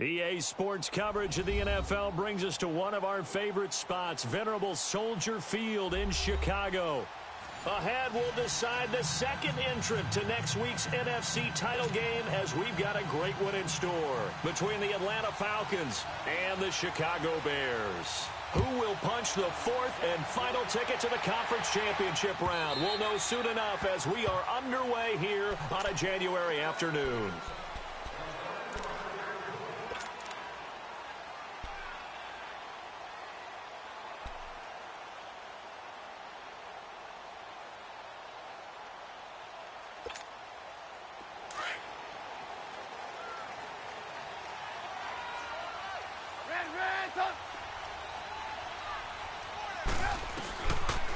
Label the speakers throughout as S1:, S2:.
S1: EA Sports coverage of the NFL brings us to one of our favorite spots, venerable Soldier Field in Chicago. Ahead, we'll decide the second entrant to next week's NFC title game as we've got a great one in store between the Atlanta Falcons and the Chicago Bears. Who will punch the fourth and final ticket to the conference championship round? We'll know soon enough as we are underway here on a January afternoon.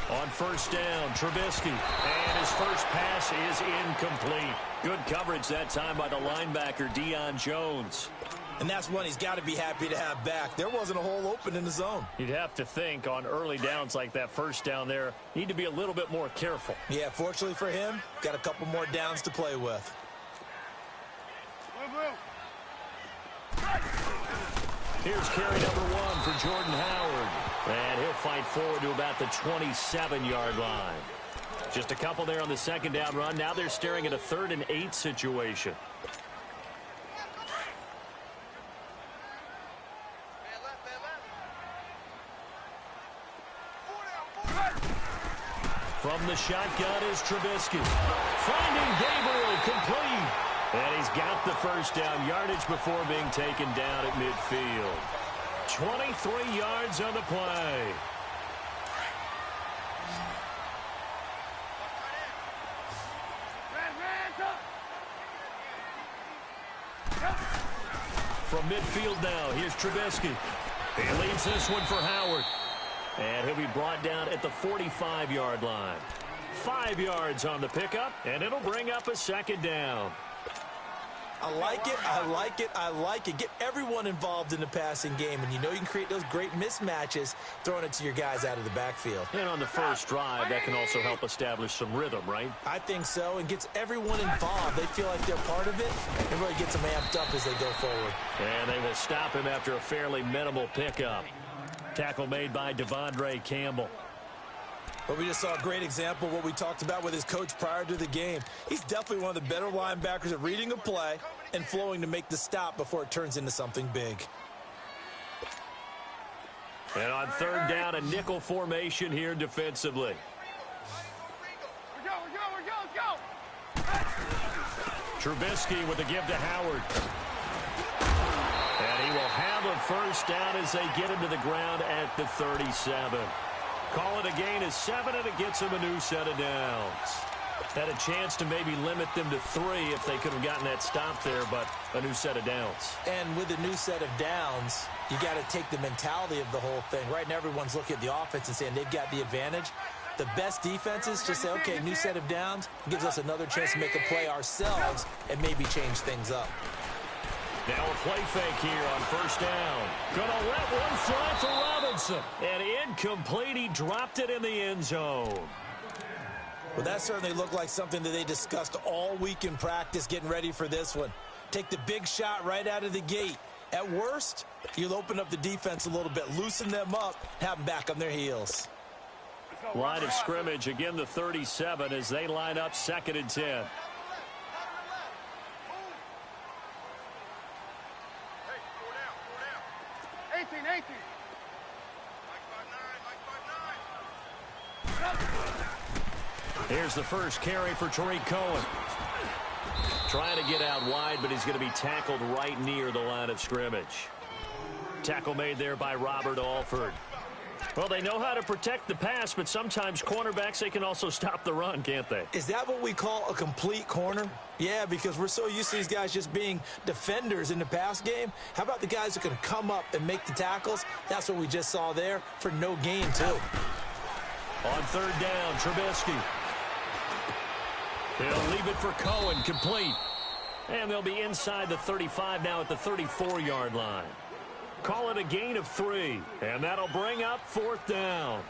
S1: On first down, Trubisky, and his first pass is incomplete. Good coverage that time by the linebacker, Deion Jones.
S2: And that's one he's got to be happy to have back. There wasn't a hole open in the zone.
S1: You'd have to think on early downs like that first down there, need to be a little bit more careful.
S2: Yeah, fortunately for him, got a couple more downs to play with.
S1: Here's carry number 1 for Jordan Howard. And he'll fight forward to about the 27-yard line. Just a couple there on the second down run. Now they're staring at a 3rd and 8 situation. From the shotgun is Trubisky. Finding Gabriel, complete. And he's got the first down yardage before being taken down at midfield. 23 yards on the play. From midfield now, here's Trubisky. He leads this one for Howard. And he'll be brought down at the 45-yard line. 5 yards on the pickup, and it'll bring up a second down.
S2: I like it, I like it, I like it. Get everyone involved in the passing game, and you know you can create those great mismatches throwing it to your guys out of the backfield.
S1: And on the first drive, that can also help establish some rhythm, right?
S2: I think so, and gets everyone involved. They feel like they're part of it, and really gets them amped up as they go forward.
S1: And they will stop him after a fairly minimal pickup. Tackle made by Devondre Campbell.
S2: But we just saw a great example of what we talked about with his coach prior to the game. He's definitely one of the better linebackers at reading a play and flowing to make the stop before it turns into something big.
S1: And on third down, a nickel formation here defensively.
S3: Let's go.
S1: Trubisky with a give to Howard. And he will have a first down as they get him to the ground at the 37. Call it a gain of 7, and it gets him a new set of downs. Had a chance to maybe limit them to 3 if they could have gotten that stop there, but a new set of downs.
S2: And with a new set of downs, you got to take the mentality of the whole thing. Right now, everyone's looking at the offense and saying they've got the advantage. The best defenses just say, okay, new set of downs, gives us another chance to make a play ourselves and maybe change things up.
S1: Now a play fake here on first down. Gonna let one fly for Robinson. And incomplete. He dropped it in the end zone.
S2: Well, that certainly looked like something that they discussed all week in practice getting ready for this one. Take the big shot right out of the gate. At worst, you'll open up the defense a little bit, loosen them up, have them back on their heels.
S1: Line of scrimmage, again the 37 as they line up 2nd and 10.
S3: 18.
S1: Here's the first carry for Tariq Cohen. Trying to get out wide, but he's going to be tackled right near the line of scrimmage. Tackle made there by Robert Alford. Well, they know how to protect the pass, but sometimes cornerbacks, they can also stop the run, can't they?
S2: Is that what we call a complete corner? Yeah, because we're so used to these guys just being defenders in the pass game. How about the guys who can come up and make the tackles? That's what we just saw there for no gain, too.
S1: On third down, Trubisky. He'll leave it for Cohen, complete. And they'll be inside the 35 now at the 34-yard line. Call it a gain of 3, and that'll bring up 4th down.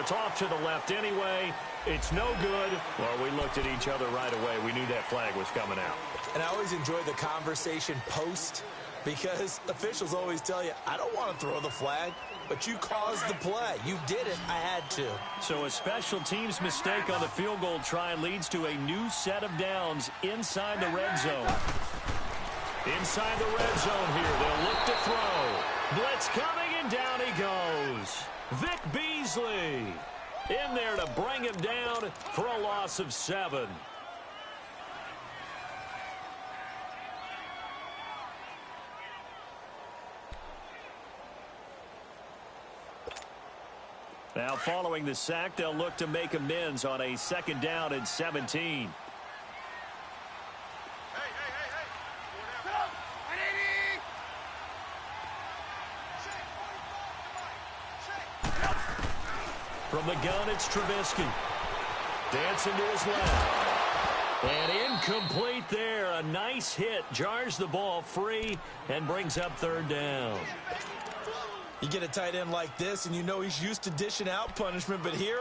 S1: It's off to the left anyway. It's no good. Well, we looked at each other right away. We knew that flag was coming out.
S2: And I always enjoy the conversation post because officials always tell you, I don't want to throw the flag, but you caused the play. You did it. I had to.
S1: So a special teams mistake on the field goal try leads to a new set of downs inside the red zone. Inside the red zone here. They'll look to throw. Blitz coming, and down he goes. Vic Beasley in there to bring him down for a loss of 7. Now following the sack, they'll look to make amends on a 2nd down and 17. From the gun, it's Trubisky. Dancing to his left. And incomplete there. A nice hit. Jars the ball free and brings up 3rd down.
S2: You get a tight end like this, and you know he's used to dishing out punishment, but here,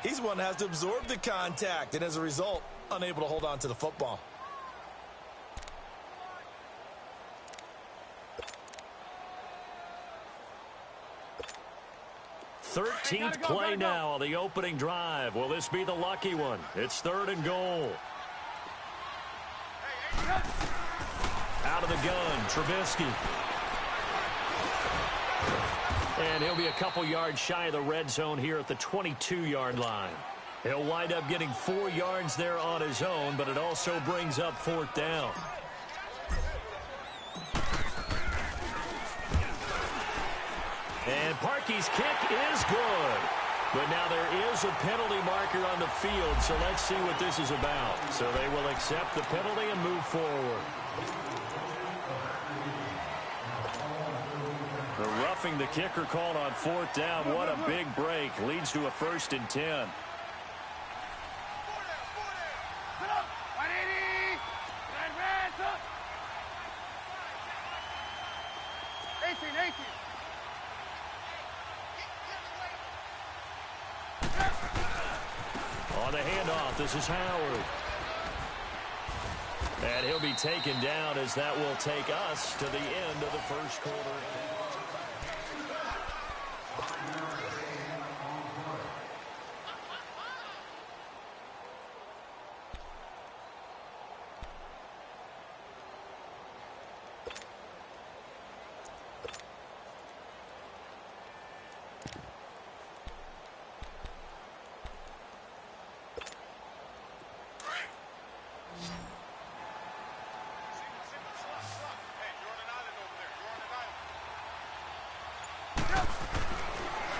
S2: he's one that has to absorb the contact, and as a result, unable to hold on to the football.
S1: 13th play now on the opening drive. Will this be the lucky one? It's 3rd and goal. Out of the gun, Trubisky. And he'll be a couple yards shy of the red zone here at the 22-yard line. He'll wind up getting 4 yards there on his own, but it also brings up 4th down. And Parkey's kick is good. But now there is a penalty marker on the field, so let's see what this is about. So they will accept the penalty and move forward. The roughing the kicker called on 4th down. What a big break. Leads to a 1st and 10. On the handoff, this is Howard. And he'll be taken down as that will take us to the end of the first quarter.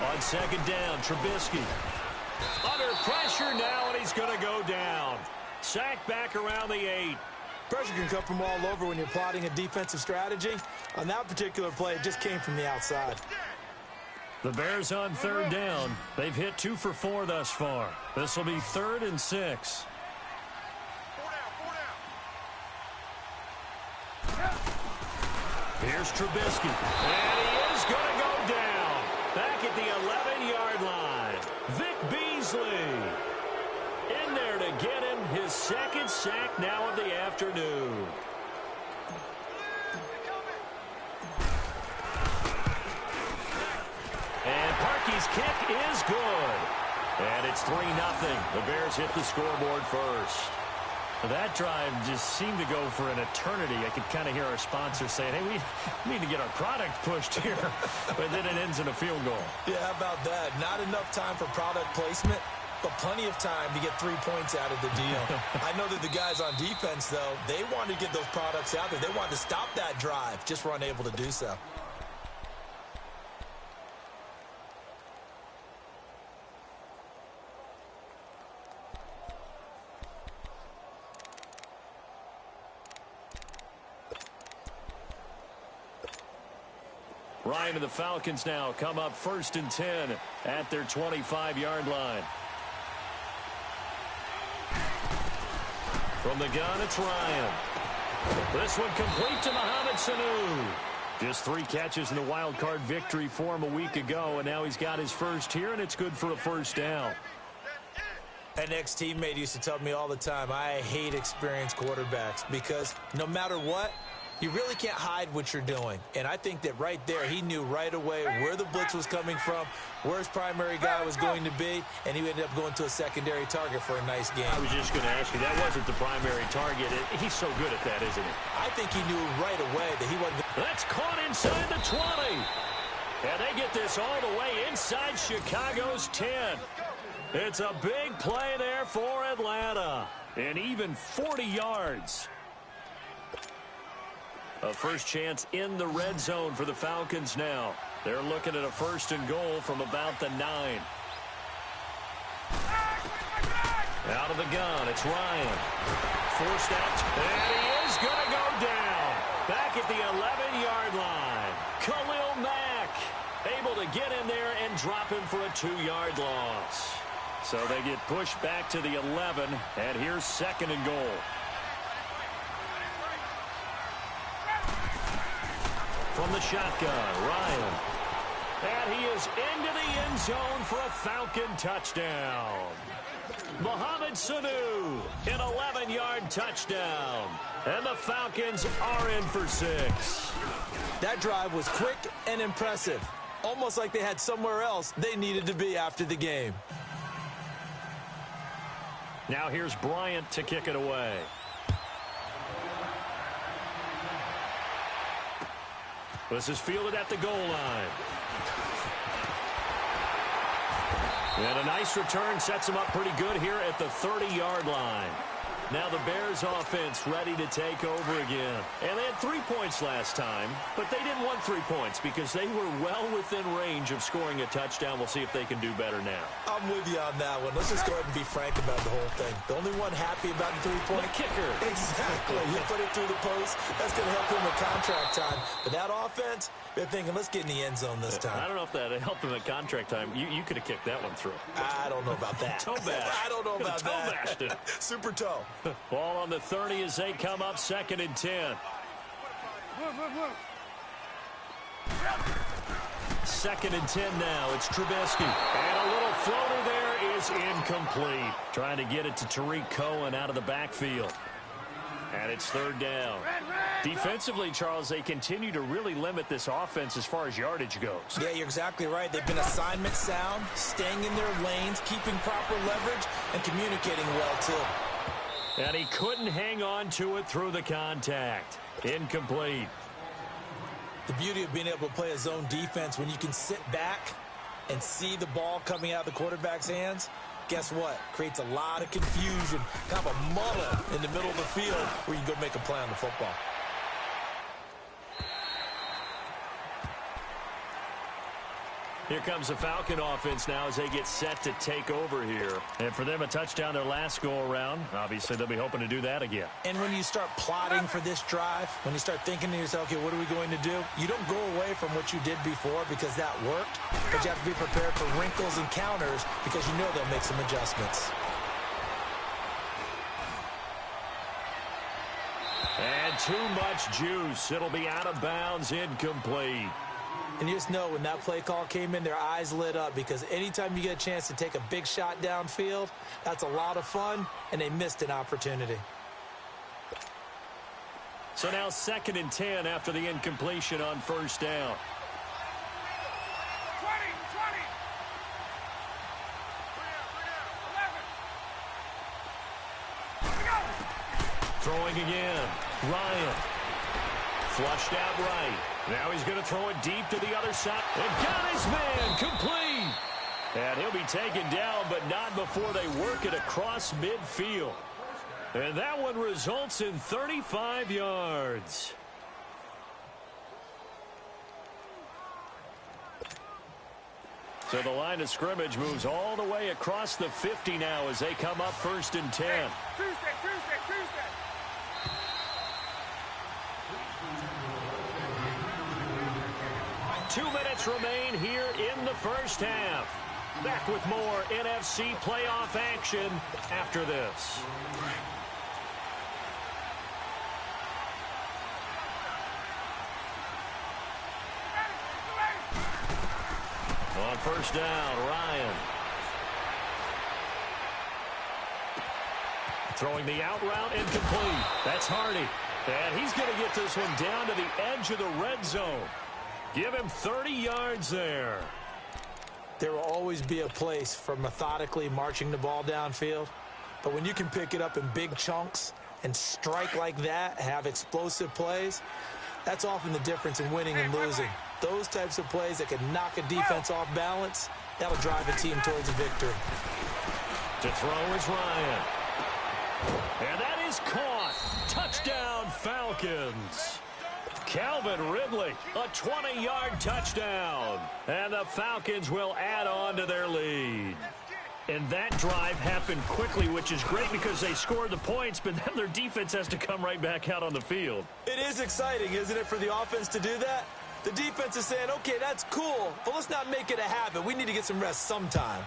S1: On 2nd down, Trubisky. Under pressure now, and he's going to go down. Sacked back around the 8.
S2: Pressure can come from all over when you're plotting a defensive strategy. On that particular play, it just came from the outside.
S1: The Bears on 3rd down. They've hit 2 for 4 thus far. This will be 3rd and 6. Here's Trubisky. And he is going to go down. Back at the 11-yard line. Vic Beasley in there to get him his 2nd sack now of the afternoon. And Parkey's kick is good. And it's 3-0. The Bears hit the scoreboard first. That drive just seemed to go for an eternity. I could kind of hear our sponsor saying, hey, we need to get our product pushed here. But then it ends in a field goal.
S2: Yeah, how about that? Not enough time for product placement, but plenty of time to get 3 points out of the deal. I know that the guys on defense, though, they wanted to get those products out there. They wanted to stop that drive, just were unable to do so.
S1: Ryan and the Falcons now come up 1st and 10 at their 25-yard line. From the gun, it's Ryan. This one complete to Mohamed Sanu. Just 3 catches in the wild card victory for him a week ago, and now he's got his first here, and it's good for a first down.
S2: An ex-teammate used to tell me all the time, I hate experienced quarterbacks because no matter what, you really can't hide what you're doing. And I think that right there, he knew right away where the blitz was coming from, where his primary guy was going to be, and he ended up going to a secondary target for a nice game.
S1: I was just going to ask you, that wasn't the primary target. He's so good at that, isn't he?
S2: I think he knew right away that he wasn't.
S1: That's caught inside the 20. And they get this all the way inside Chicago's 10. It's a big play there for Atlanta. And even 40 yards. A first chance in the red zone for the Falcons now. They're looking at a 1st and goal from about the 9. Out of the gun, it's Ryan. Forced out, and he is going to go down. Back at the 11-yard line. Khalil Mack able to get in there and drop him for a 2-yard loss. So they get pushed back to the 11, and here's 2nd and goal. From the shotgun, Ryan. And he is into the end zone for a Falcon touchdown. Mohamed Sanu, an 11-yard touchdown. And the Falcons are in for 6.
S2: That drive was quick and impressive. Almost like they had somewhere else they needed to be after the game.
S1: Now here's Bryant to kick it away. This is fielded at the goal line. And a nice return sets him up pretty good here at the 30-yard line. Now the Bears offense ready to take over again. And they had 3 points last time, but they didn't want 3 points because they were well within range of scoring a touchdown. We'll see if they can do better now.
S2: I'm with you on that one. Let's just go ahead and be frank about the whole thing. The only one happy about the 3-point
S1: kicker.
S2: Exactly. You put it through the post. That's going to help him with contract time. But that offense, they're thinking, let's get in the end zone this time.
S1: I don't know if that helped him at contract time. You could have kicked that one through.
S2: I don't know about that.
S1: Toe bash.
S2: I don't know about that.
S1: Toe bashed it.
S2: Super toe.
S1: Ball on the 30 as they come up 2nd and 10. 2nd and 10 now. It's Trubisky. And a little floater there is incomplete. Trying to get it to Tariq Cohen out of the backfield. And it's 3rd down. Defensively, Charles, they continue to really limit this offense as far as yardage goes.
S2: Yeah, you're exactly right. They've been assignment sound, staying in their lanes, keeping proper leverage, and communicating well, too.
S1: And he couldn't hang on to it through the contact. Incomplete.
S2: The beauty of being able to play a zone defense when you can sit back and see the ball coming out of the quarterback's hands, guess what? Creates a lot of confusion, kind of a muddle in the middle of the field where you can go make a play on the football.
S1: Here comes the Falcon offense now as they get set to take over here. And for them, a touchdown their last go-around. Obviously, they'll be hoping to do that again.
S2: And when you start plotting for this drive, when you start thinking to yourself, okay, what are we going to do? You don't go away from what you did before because that worked, but you have to be prepared for wrinkles and counters because you know they'll make some adjustments.
S1: And too much juice. It'll be out of bounds, incomplete.
S2: And you just know when that play call came in, their eyes lit up because anytime you get a chance to take a big shot downfield, that's a lot of fun, and they missed an opportunity.
S1: So now 2nd and 10 after the incompletion on 1st down.
S3: 20, 11.
S1: Throwing again. Ryan. Flushed out right. Now he's going to throw it deep to the other side. And got his man complete. And he'll be taken down, but not before they work it across midfield. And that one results in 35 yards. So the line of scrimmage moves all the way across the 50 now as they come up 1st and 10.
S3: Tuesday.
S1: 2 minutes remain here in the first half. Back with more NFC playoff action after this. first down. Ryan. Throwing the out route, incomplete. That's Hardy. And he's going to get this one down to the edge of the red zone. Give him 30 yards there.
S2: There will always be a place for methodically marching the ball downfield. But when you can pick it up in big chunks and strike like that, have explosive plays, that's often the difference in winning and losing. Those types of plays that can knock a defense off balance, that'll drive a team towards a victory.
S1: To throw is Ryan. And that is caught. Touchdown, Falcons. Calvin Ridley, a 20-yard touchdown. And the Falcons will add on to their lead. And that drive happened quickly, which is great because they scored the points, but then their defense has to come right back out on the field.
S2: It is exciting, isn't it, for the offense to do that? The defense is saying, okay, that's cool, but let's not make it a habit. We need to get some rest sometime.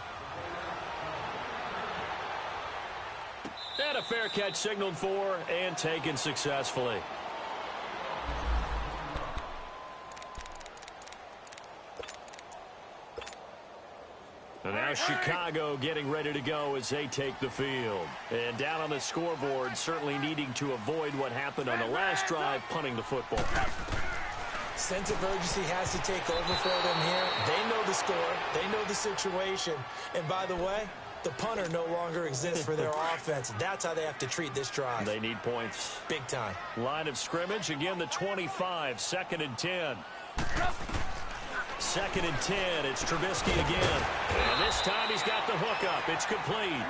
S1: And a fair catch signaled for and taken successfully. And now Chicago getting ready to go as they take the field. And down on the scoreboard, certainly needing to avoid what happened on the last drive, punting the football.
S2: Sense of urgency has to take over for them here. They know the score. They know the situation. And by the way, the punter no longer exists for their offense. That's how they have to treat this drive.
S1: They need points.
S2: Big time.
S1: Line of scrimmage, again the 25, 2nd and 10. 2nd and 10, it's Trubisky again. And this time he's got the hook up. It's complete.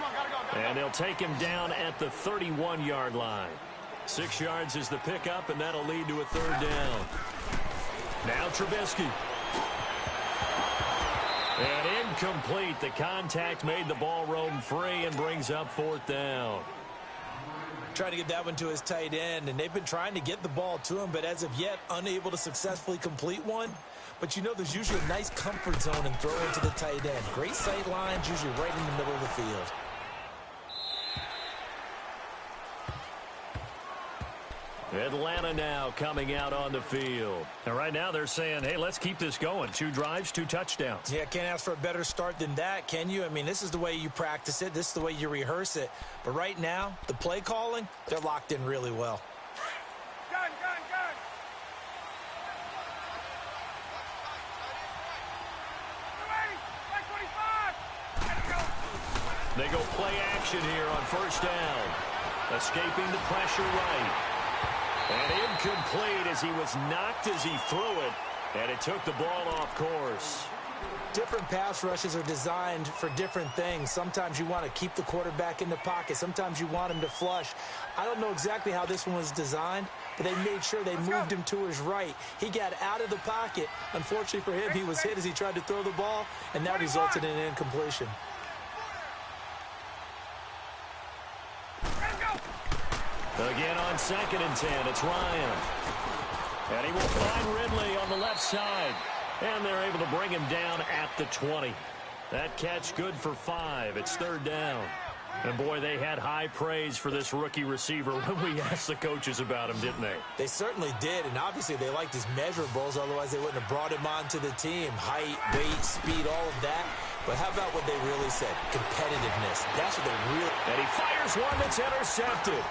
S1: And they'll take him down at the 31-yard line. 6 yards is the pickup, and that'll lead to a 3rd down. Now Trubisky. And incomplete. The contact made the ball roam free and brings up 4th down.
S2: Trying to get that one to his tight end, and they've been trying to get the ball to him, but as of yet, unable to successfully complete one. But you know there's usually a nice comfort zone in throwing to the tight end. Great sight lines, usually right in the middle of the field.
S1: Atlanta now coming out on the field. And right now they're saying, hey, let's keep this going. 2 drives, 2 touchdowns.
S2: Yeah, can't ask for a better start than that, can you? I mean, this is the way you practice it. This is the way you rehearse it. But right now, the play calling, they're locked in really well.
S3: Gun, gun, gun.
S1: They go play action here on 1st down. Escaping the pressure right. And incomplete as he was knocked as he threw it. And it took the ball off course.
S2: Different pass rushes are designed for different things. Sometimes you want to keep the quarterback in the pocket. Sometimes you want him to flush. I don't know exactly how this one was designed, but they made sure they moved him to his right. He got out of the pocket. Unfortunately for him, he was hit as he tried to throw the ball, and that resulted in an incompletion.
S1: Again on 2nd and 10, it's Ryan. And he will find Ridley on the left side. And they're able to bring him down at the 20. That catch good for 5. It's 3rd down. And, boy, they had high praise for this rookie receiver when we asked the coaches about him, didn't they?
S2: They certainly did, and obviously they liked his measurables. Otherwise, they wouldn't have brought him onto the team. Height, weight, speed, all of that. But how about what they really said? Competitiveness. That's what they really...
S1: And he fires one that's intercepted.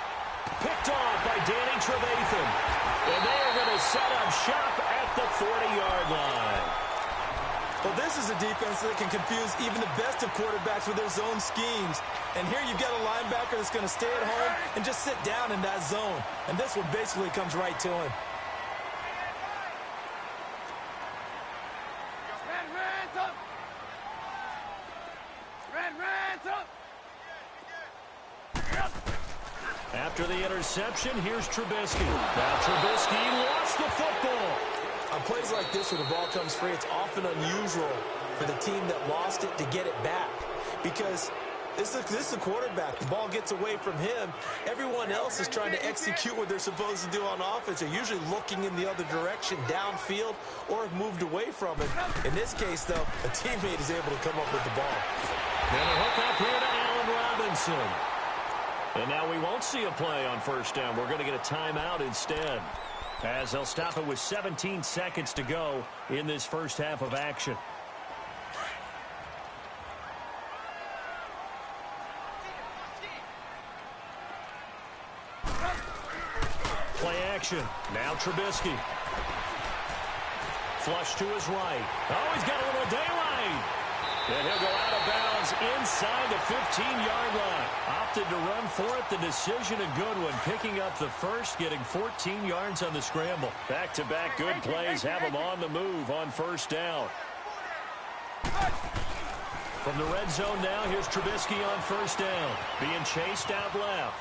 S1: Picked off by Danny Trevathan. And they are going to set up shop at the 40-yard line.
S2: Well, this is a defense that can confuse even the best of quarterbacks with their zone schemes. And here you've got a linebacker that's going to stay at home and just sit down in that zone. And this one basically comes right to him.
S1: After the interception, here's Trubisky. Now Trubisky lost the football.
S2: On plays like this where the ball comes free, it's often unusual for the team that lost it to get it back. Because this is a quarterback. The ball gets away from him. Everyone else is trying to execute what they're supposed to do on offense. They're usually looking in the other direction, downfield, or have moved away from it. In this case, though, a teammate is able to come up with the ball.
S1: And a hook up here to Allen Robinson. And now we won't see a play on 1st down. We're going to get a timeout instead, as they'll stop it with 17 seconds to go in this first half of action. Play action. Now Trubisky. Flush to his right. Oh, he's got a little daylight. And he'll go out of bounds inside the 15-yard line. Opted to run for it. The decision a good one. Picking up the first, getting 14 yards on the scramble. Back-to-back good plays have him on the move on first down. From the red zone now, here's Trubisky on first down. Being chased out left.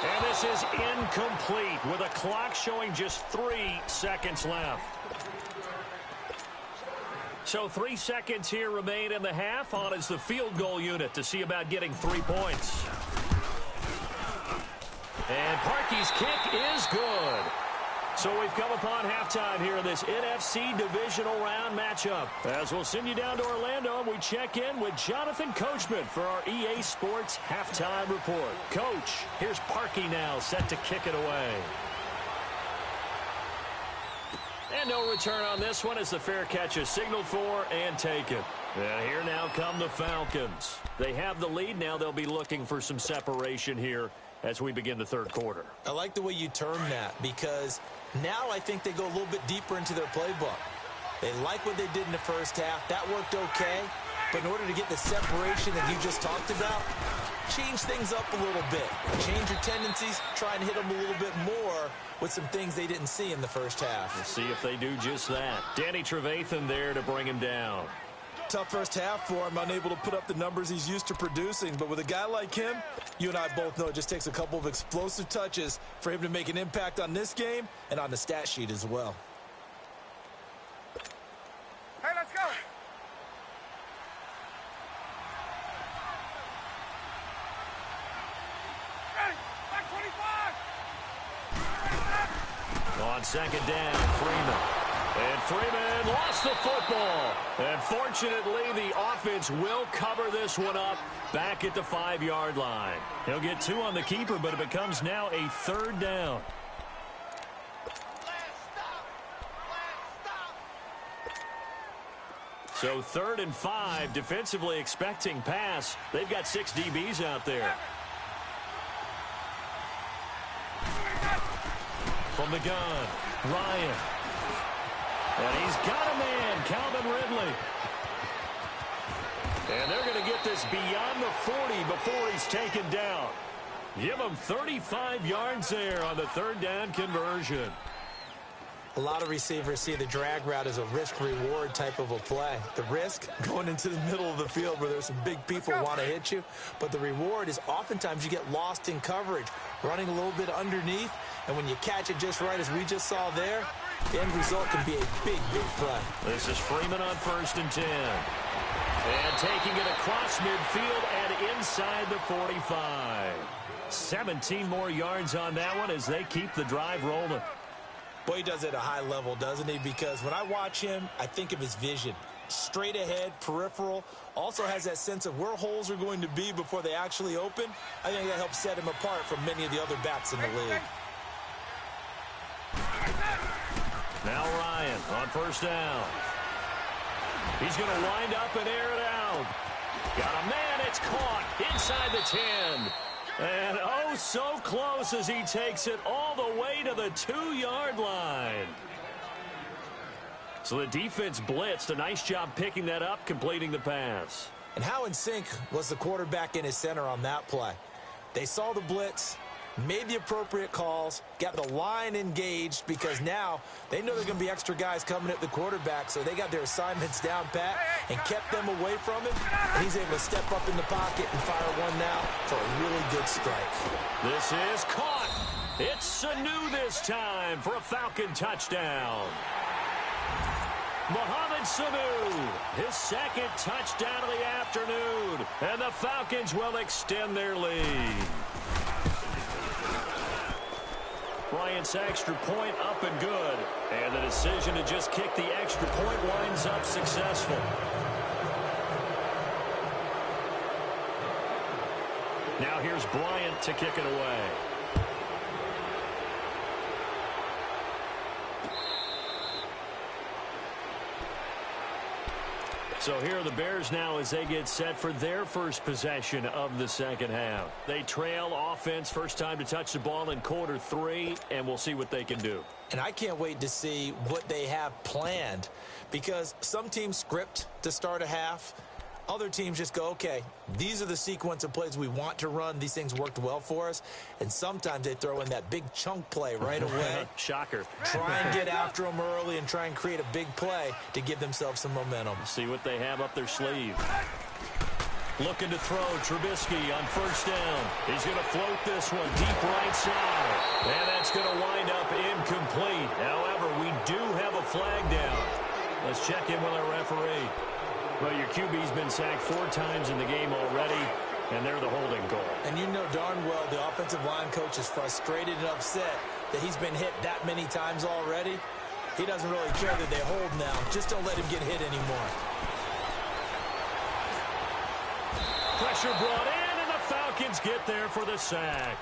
S1: And this is incomplete with a clock showing just 3 seconds left. So 3 seconds here remain in the half. On is the field goal unit to see about getting 3 points. And Parkey's kick is good. So we've come upon halftime here in this NFC Divisional Round matchup. As we'll send you down to Orlando, we check in with Jonathan Coachman for our EA Sports Halftime Report. Coach, here's Parkey now set to kick it away. And no return on this one as the fair catch is signaled for and taken. And here now come the Falcons. They have the lead. Now they'll be looking for some separation here as we begin the third quarter.
S2: I like the way you term that because now I think they go a little bit deeper into their playbook. They like what they did in the first half. That worked okay. But in order to get the separation that you just talked about, change things up a little bit. Change your tendencies. Try and hit them a little bit more with some things they didn't see in the first half.
S1: We'll see if they do just that. Danny Trevathan there to bring him down.
S2: Tough first half for him, unable to put up the numbers he's used to producing. But with a guy like him, you and I both know it just takes a couple of explosive touches for him to make an impact on this game and on the stat sheet as well.
S3: Hey, let's go. Ready, back 25.
S1: On second down, Freeman. And Freeman lost the football. And fortunately, the offense will cover this one up back at the 5-yard line. He'll get 2 on the keeper, but it becomes now a third down. So 3rd and 5, defensively expecting pass. They've got 6 DBs out there. From the gun, Ryan. And he's got a man, Calvin Ridley. And they're going to get this beyond the 40 before he's taken down. Give him 35 yards there on the 3rd down conversion.
S2: A lot of receivers see the drag route as a risk-reward type of a play. The risk, going into the middle of the field where there's some big people who want to hit you. But the reward is oftentimes you get lost in coverage, running a little bit underneath. And when you catch it just right, as we just saw there, the end result can be a big, big play.
S1: This is Freeman on 1st and 10. And taking it across midfield and inside the 45. 17 more yards on that one as they keep the drive rolling.
S2: Boy, he does it at a high level, doesn't he? Because when I watch him, I think of his vision. Straight ahead, peripheral. Also has that sense of where holes are going to be before they actually open. I think that helps set him apart from many of the other backs in the league.
S1: Now Ryan on 1st down. He's going to wind up and air it out. Got a man, it's caught inside the 10. And oh, so close as he takes it all the way to the 2-yard line. So the defense blitzed. A nice job picking that up, completing the pass.
S2: And how in sync was the quarterback in his center on that play? They saw the blitz, made the appropriate calls, got the line engaged because now they know there are going to be extra guys coming at the quarterback, so they got their assignments down pat and kept them away from him, and he's able to step up in the pocket and fire one now for a really good strike.
S1: This is caught. It's Sanu this time for a Falcon touchdown. Mohamed Sanu, his 2nd touchdown of the afternoon, and the Falcons will extend their lead. Bryant's extra point up and good. And the decision to just kick the extra point winds up successful. Now here's Bryant to kick it away. So here are the Bears now as they get set for their first possession of the second half. They trail offense, first time to touch the ball in quarter 3, and we'll see what they can do.
S2: And I can't wait to see what they have planned, because some teams script to start a half. Other teams just go, okay, these are the sequence of plays we want to run. These things worked well for us. And sometimes they throw in that big chunk play right away.
S1: Shocker.
S2: Try and get after them early and try and create a big play to give themselves some momentum.
S1: See what they have up their sleeve. Looking to throw, Trubisky on first down. He's going to float this one deep right side. And that's going to wind up incomplete. However, we do have a flag down. Let's check in with our referee. Well, your QB's been sacked 4 times in the game already, and they're the holding goal.
S2: And you know darn well the offensive line coach is frustrated and upset that he's been hit that many times already. He doesn't really care that they hold now. Just don't let him get hit anymore.
S1: Pressure brought in, and the Falcons get there for the sack.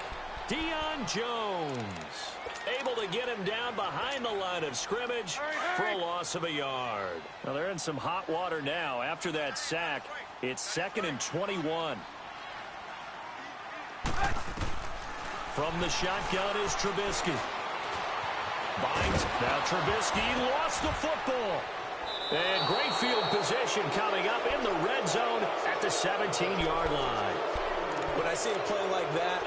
S1: Deion Jones able to get him down behind the line of scrimmage for a loss of a yard. Now they're in some hot water now. After that sack, it's 2nd and 21. From the shotgun is Trubisky. Binds. Now Trubisky lost the football. And great field position coming up in the red zone at the 17-yard line.
S2: When I see a play like that,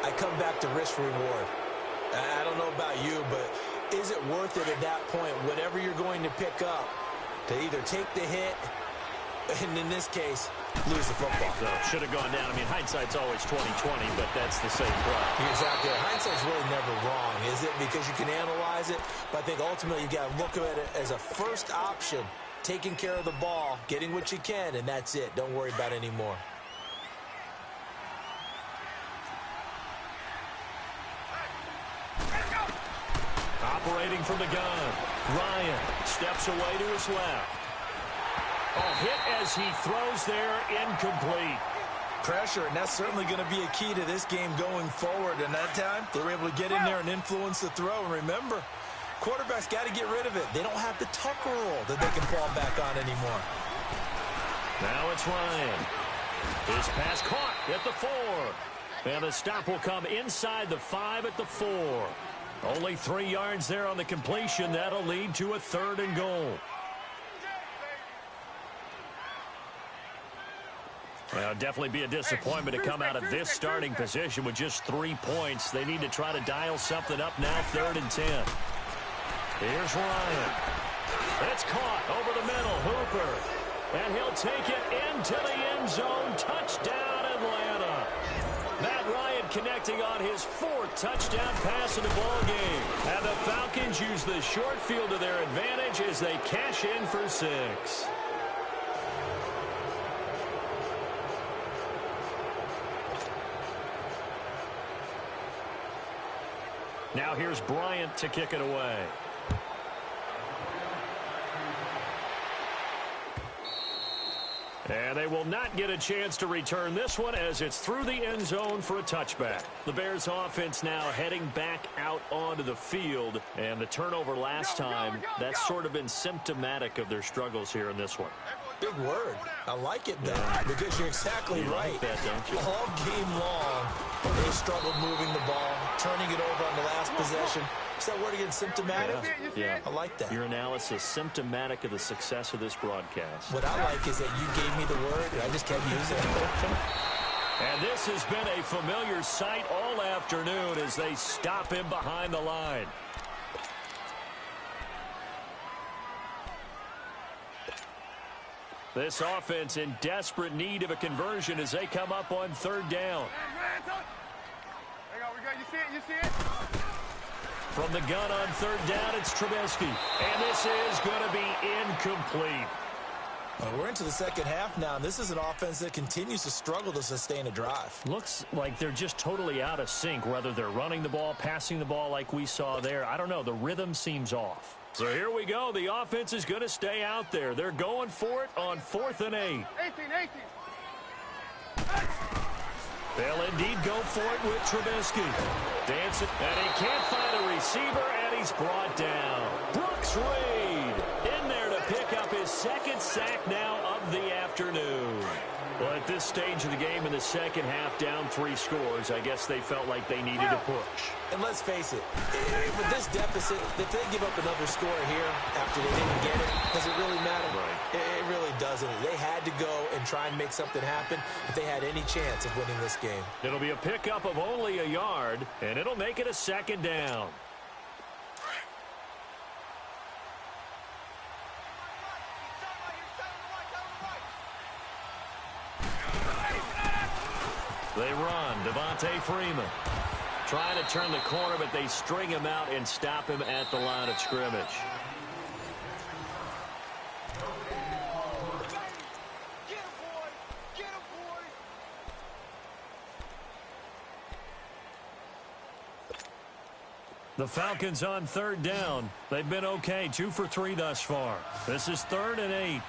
S2: I come back to risk-reward. I don't know about you, but is it worth it at that point, whatever you're going to pick up, to either take the hit, and in this case, lose the football?
S1: So should have gone down. I mean, hindsight's always 20/20, but that's the same problem.
S2: Exactly. Hindsight's really never wrong, is it? Because you can analyze it, but I think ultimately you've got to look at it as a first option, taking care of the ball, getting what you can, and that's it. Don't worry about it anymore.
S1: Operating from the gun. Ryan steps away to his left. A hit as he throws there, incomplete.
S2: Pressure, and that's certainly going to be a key to this game going forward. And that time, they were able to get in there and influence the throw. And remember, quarterbacks got to get rid of it. They don't have the Tucker rule that they can fall back on anymore.
S1: Now it's Ryan. His pass caught at the 4. And the stop will come inside the 5 at the 4. Only 3 yards there on the completion. That'll lead to a 3rd and goal. Well, definitely be a disappointment to come out of this starting position with just 3 points. They need to try to dial something up now, 3rd and 10. Here's Ryan. It's caught over the middle. Hooper. And he'll take it into the end zone. Touchdown, Atlanta. Matt Ryan connecting on his 4th touchdown pass in the ball game. And the Falcons use the short field to their advantage as they cash in for 6. Now here's Bryant to kick it away. And they will not get a chance to return this one as it's through the end zone for a touchback. The Bears offense now heading back out onto the field. And the turnover last time, that's sort of been symptomatic of their struggles here in this one.
S2: Big word. I like it, though, because you're exactly right.
S1: Like that, don't you?
S2: All game long, they struggled moving the ball, turning it over on the last possession. Is that word again, symptomatic?
S1: Yeah.
S2: I like that.
S1: Your analysis, symptomatic of the success of this broadcast.
S2: What I like is that you gave me the word, and I just kept using it.
S1: And this has been a familiar sight all afternoon as they stop him behind the line. This offense in desperate need of a conversion as they come up on 3rd down.
S3: You see it? You see it?
S1: From the gun on 3rd down, it's Trubisky. And this is going to be incomplete.
S2: Well, we're into the second half now, and this is an offense that continues to struggle to sustain a drive.
S1: Looks like they're just totally out of sync, whether they're running the ball, passing the ball like we saw there. I don't know. The rhythm seems off. So here we go. The offense is going to stay out there. They're going for it on 4th and 8.
S3: 18.
S1: They'll indeed go for it with Trubisky. Dancing, and he can't find a receiver, and he's brought down. Brooks Reed in there to pick up his his second sack now of the afternoon. Well, at this stage of the game in the second half, down 3 scores, I guess they felt like they needed a push.
S2: And let's face it, with this deficit, if they give up another score here after they didn't get it, does it really matter?
S1: Right.
S2: It really doesn't. They had to go and try and make something happen if they had any chance of winning this game.
S1: It'll be a pickup of only a yard, and it'll make it a second down. They run. Devontae Freeman trying to turn the corner, but they string him out and stop him at the line of scrimmage. The Falcons on third down. They've been okay, 2 for 3 thus far. This is 3rd and 8.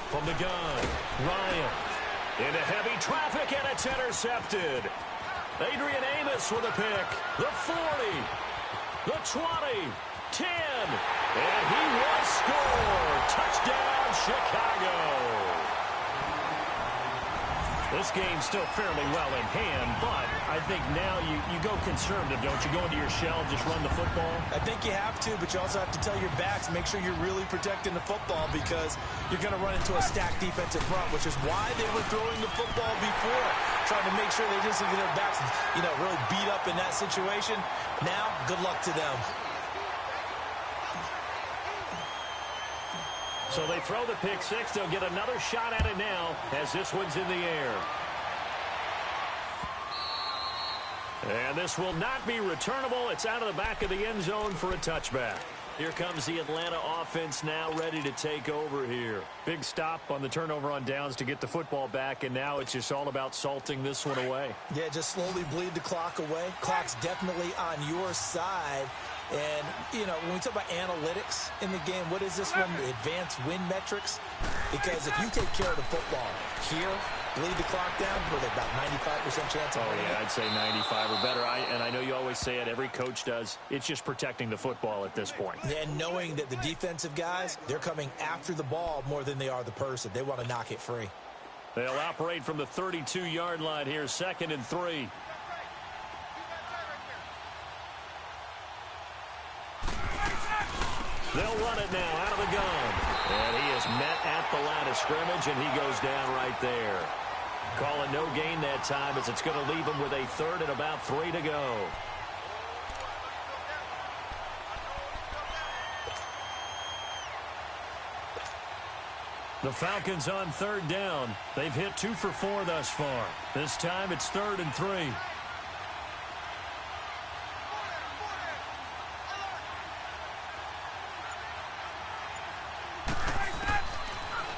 S1: From the gun, Ryan into heavy traffic, and it's intercepted. Adrian Amos with a pick. The 40, the 20, 10, and he will score. Touchdown, Chicago. This game's still fairly well in hand, but I think now you go conservative, don't you? Go into your shell, just run the football?
S2: I think you have to, but you also have to tell your backs, make sure you're really protecting the football because you're going to run into a stacked defensive front, which is why they were throwing the football before, trying to make sure they just get their backs, really beat up in that situation. Now, good luck to them.
S1: So they throw the pick six. They'll get another shot at it now as this one's in the air. And this will not be returnable. It's out of the back of the end zone for a touchback. Here comes the Atlanta offense now ready to take over here. Big stop on the turnover on downs to get the football back, and now it's just all about salting this one away.
S2: Yeah, just slowly bleed the clock away. Clock's definitely on your side. And, when we talk about analytics in the game, what is this one? The advanced win metrics? Because if you take care of the football here, bleed the clock down, with about 95% chance of winning.
S1: Yeah, I'd say 95 or better. And I know you always say it, every coach does. It's just protecting the football at this point.
S2: And knowing that the defensive guys, they're coming after the ball more than they are the person. They want to knock it free.
S1: They'll operate from the 32-yard line here, 2nd and 3. They'll run it now out of the gun. And he is met at the line of scrimmage, and he goes down right there. Calling no gain that time as it's going to leave him with a 3rd and about 3 to go. The Falcons on 3rd down. They've hit 2 for 4 thus far. This time it's 3rd and 3.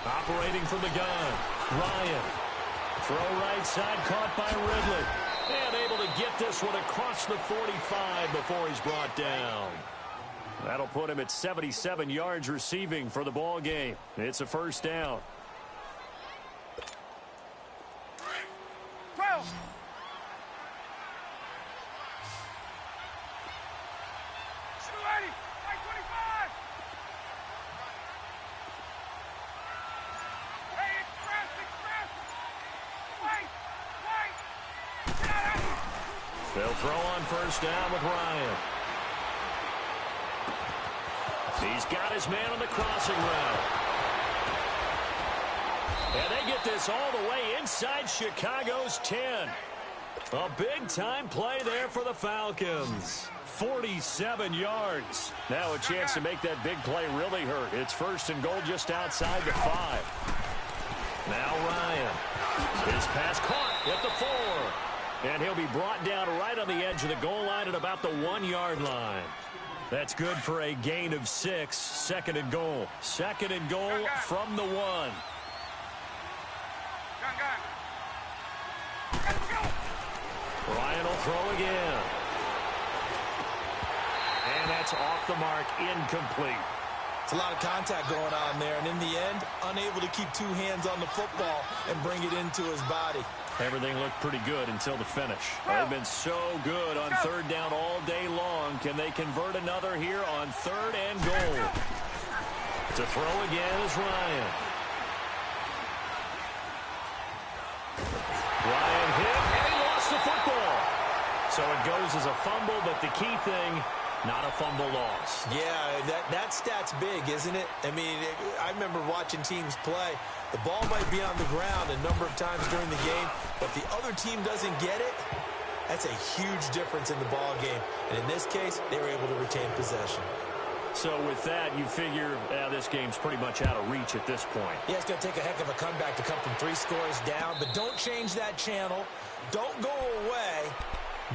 S1: Operating from the gun, Ryan. Throw right side, caught by Ridley. And able to get this one across the 45 before he's brought down. That'll put him at 77 yards receiving for the ball game. It's a 1st down.
S3: 12.
S1: They'll throw on 1st down with Ryan. He's got his man on the crossing route. And they get this all the way inside Chicago's 10. A big-time play there for the Falcons. 47 yards. Now a chance to make that big play really hurt. It's 1st and goal just outside the 5. Now Ryan. His pass caught at the 4. And he'll be brought down right on the edge of the goal line at about the 1-yard line. That's good for a gain of 6. 2nd and goal. 2nd and goal from the 1. Ryan will throw again. And that's off the mark, incomplete.
S2: It's a lot of contact going on there, and in the end, unable to keep 2 hands on the football and bring it into his body.
S1: Everything looked pretty good until the finish. They've been so good on third down all day long. Can they convert another here on third and goal? To throw again is Ryan. Ryan hit, and he lost the football. So it goes as a fumble, but the key thing, not a fumble loss.
S2: Yeah, that stat's big, isn't it? I mean, I remember watching teams play. The ball might be on the ground a number of times during the game, but the other team doesn't get it. That's a huge difference in the ball game. And in this case, they were able to retain possession.
S1: So with that, you figure this game's pretty much out of reach at this point.
S2: Yeah, it's going to take a heck of a comeback to come from 3 scores down, but don't change that channel. Don't go away.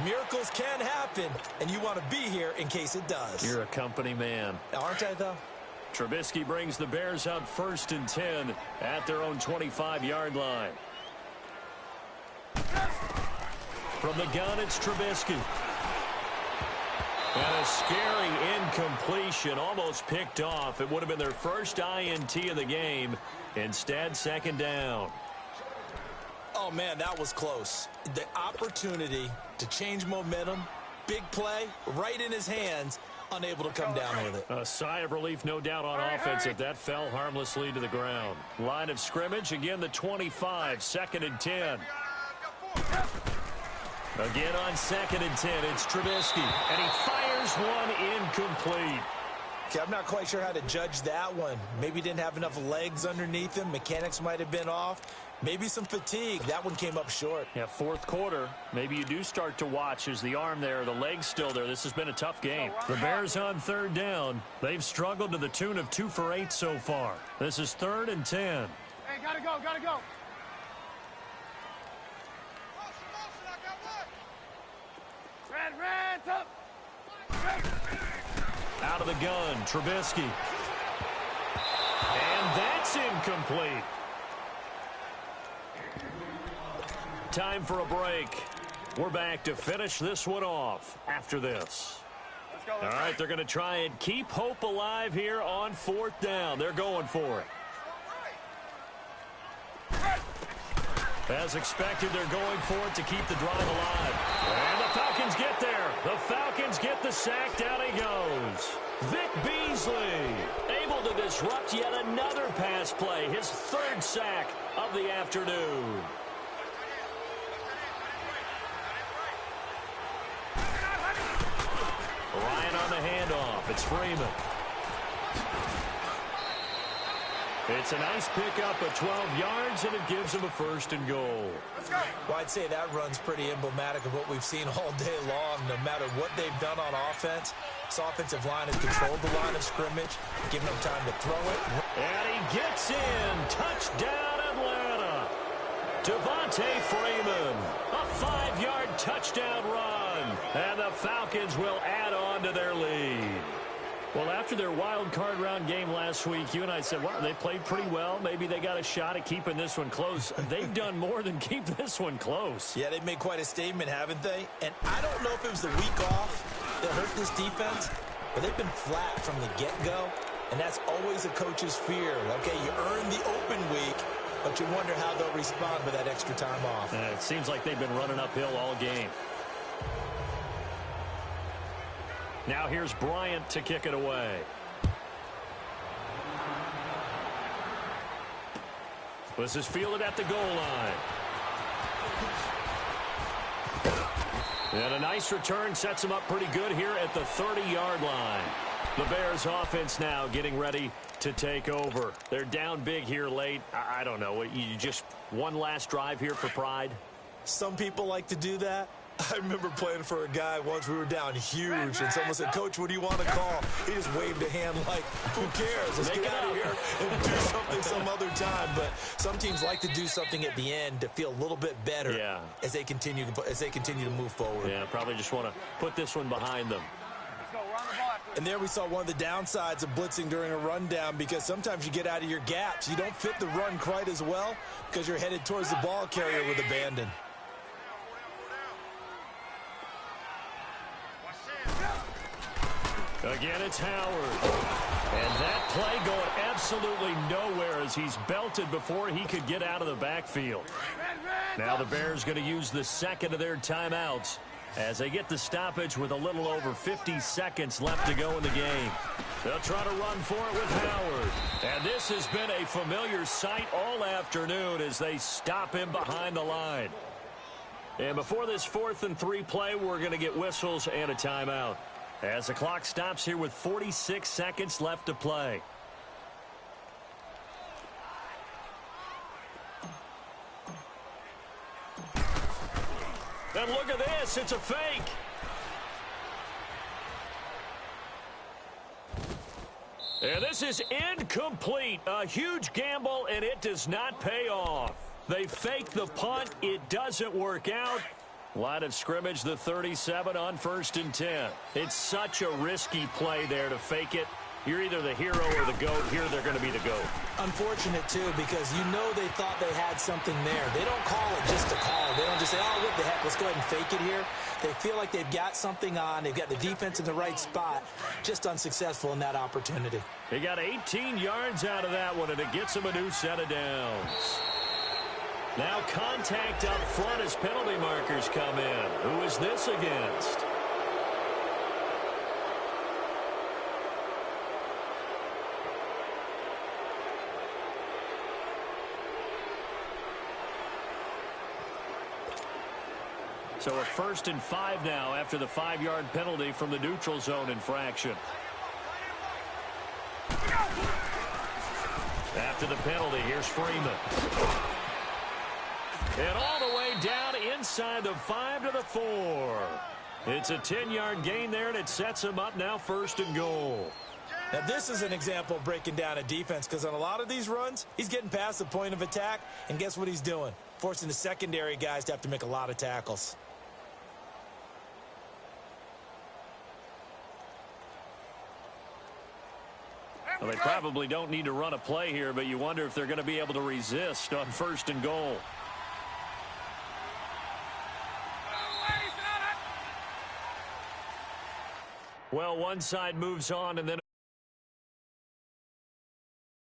S2: Miracles can happen, and you want to be here in case it does.
S1: You're a company man.
S2: Aren't I, though?
S1: Trubisky brings the Bears out 1st and 10 at their own 25-yard line. From the gun, it's Trubisky. And a scary incompletion, almost picked off. It would have been their first INT of the game. Instead, 2nd down.
S2: Oh, man, that was close. The opportunity to change momentum, big play, right in his hands, unable to come down with it.
S1: A sigh of relief, no doubt, on offense if that fell harmlessly to the ground. Line of scrimmage, again the 25, 2nd and 10. Again on 2nd and 10, it's Trubisky, and he fires one incomplete.
S2: Okay, I'm not quite sure how to judge that one. Maybe didn't have enough legs underneath him. Mechanics might have been off. Maybe some fatigue. That one came up short.
S1: Yeah, 4th quarter. Maybe you do start to watch as the arm there, the leg's still there. This has been a tough game. The Bears on 3rd down. They've struggled to the tune of 2 for 8 so far. This is 3rd and 10.
S3: Hey, gotta go, gotta go. Red, up.
S1: Out of the gun, Trubisky. And that's incomplete. Time for a break. We're back to finish this one off after this.
S3: Let's go,
S1: All right, they're going to try and keep hope alive here on 4th down. They're going for it. As expected, they're going for it to keep the drive alive. And the Falcons get there. The Falcons get the sack. Down he goes. Vic Beasley able to disrupt yet another pass play. His 3rd sack of the afternoon. Ryan on the handoff. It's Freeman. It's a nice pickup of 12 yards, and it gives him a 1st and goal.
S2: Well, I'd say that run's pretty emblematic of what we've seen all day long. No matter what they've done on offense, this offensive line has controlled the line of scrimmage, giving them time to throw it.
S1: And he gets in. Touchdown, Atlanta. Devontae Freeman. A 5-yard touchdown run. And the Falcons will add on to their lead. Well, after their wild card round game last week, you and I said, well, they played pretty well. Maybe they got a shot at keeping this one close. They've done more than keep this one close.
S2: Yeah, they've made quite a statement, haven't they? And I don't know if it was the week off that hurt this defense, but they've been flat from the get-go, and that's always a coach's fear. Okay, you earn the open week, but you wonder how they'll respond with that extra time off.
S1: It seems like they've been running uphill all game. Now here's Bryant to kick it away. This is fielded at the goal line. And a nice return sets him up pretty good here at the 30-yard line. The Bears offense now getting ready to take over. They're down big here late. I don't know. You just one last drive here for pride?
S2: Some people like to do that. I remember playing for a guy once. We were down huge, and someone said, "Coach, what do you want to call?" He just waved a hand like, who cares? Let's get out of here and do something some other time. But some teams like to do something at the end to feel a little bit better as they continue to move forward.
S1: Yeah, probably just want to put this one behind them.
S3: Let's go, we're on the ball.
S2: And there we saw one of the downsides of blitzing during a rundown, because sometimes you get out of your gaps. You don't fit the run quite as well because you're headed towards the ball carrier with abandon.
S1: Again, it's Howard. And that play going absolutely nowhere as he's belted before he could get out of the backfield. Now the Bears going to use the second of their timeouts as they get the stoppage with a little over 50 seconds left to go in the game. They'll try to run for it with Howard. And this has been a familiar sight all afternoon as they stop him behind the line. And before this 4th and 3 play, we're going to get whistles and a timeout as the clock stops here with 46 seconds left to play. And look at this. It's a fake. And this is incomplete. A huge gamble, and it does not pay off. They fake the punt. It doesn't work out. Line of scrimmage, the 37 on 1st and 10. It's such a risky play there to fake it. You're either the hero or the GOAT. Here they're going to be the GOAT.
S2: Unfortunate, too, because you know they thought they had something there. They don't call it just to call it. They don't just say, oh, what the heck, let's go ahead and fake it here. They feel like they've got something on. They've got the defense in the right spot. Just unsuccessful in that opportunity.
S1: They got 18 yards out of that one, and it gets them a new set of downs. Now contact up front as penalty markers come in. Who is this against? So a 1st and 5 now after the 5-yard penalty from the neutral zone infraction. After the penalty, here's Freeman. And all the way down inside the 5 to the 4. It's a 10-yard gain there, and it sets him up now 1st and goal.
S2: Now, this is an example of breaking down a defense because on a lot of these runs, he's getting past the point of attack, and guess what he's doing? Forcing the secondary guys to have to make a lot of tackles.
S1: Well, they probably don't need to run a play here, but you wonder if they're going to be able to resist on 1st and goal. Well, one side moves on, and then